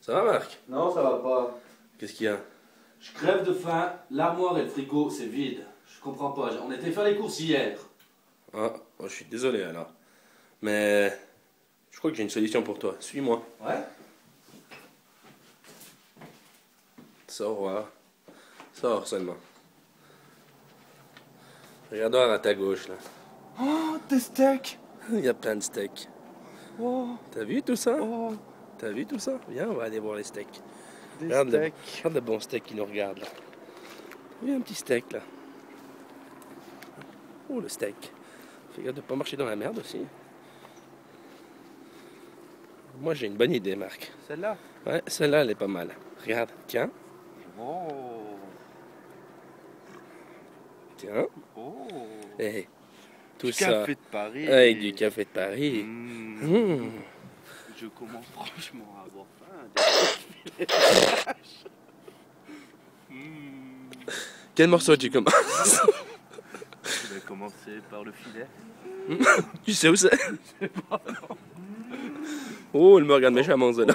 Ça va, Marc? Non, ça va pas. Qu'est-ce qu'il y a? Je crève de faim, l'armoire et le frigo, c'est vide. Je comprends pas. On était faire les courses hier. Ah, je suis désolé alors. Mais je crois que j'ai une solution pour toi. Suis-moi. Ouais? Sors voir. Sors seulement. Regarde voir à ta gauche là. Oh, des steaks. Il y a plein de steaks. Oh, T'as vu tout ça? oh, T'as vu tout ça? Viens, on va aller voir les steaks. des Regarde steaks. regarde le bon steak qui nous regarde là. Il y a un petit steak là. Oh le steak. Fais gaffe de pas marcher dans la merde aussi. Moi j'ai une bonne idée, Marc. Celle-là. Ouais, celle-là elle est pas mal. Regarde, tiens, Oh, tiens. oh. Et tout Du ça. café de Paris. Avec du café de Paris. Mmh. Mmh. Je commence franchement à avoir faim. Des vaches. Mmh. Quel morceau tu commences? Je vais commencer par le filet. Tu sais où c'est? Oh, il me regarde méchamment, ça là.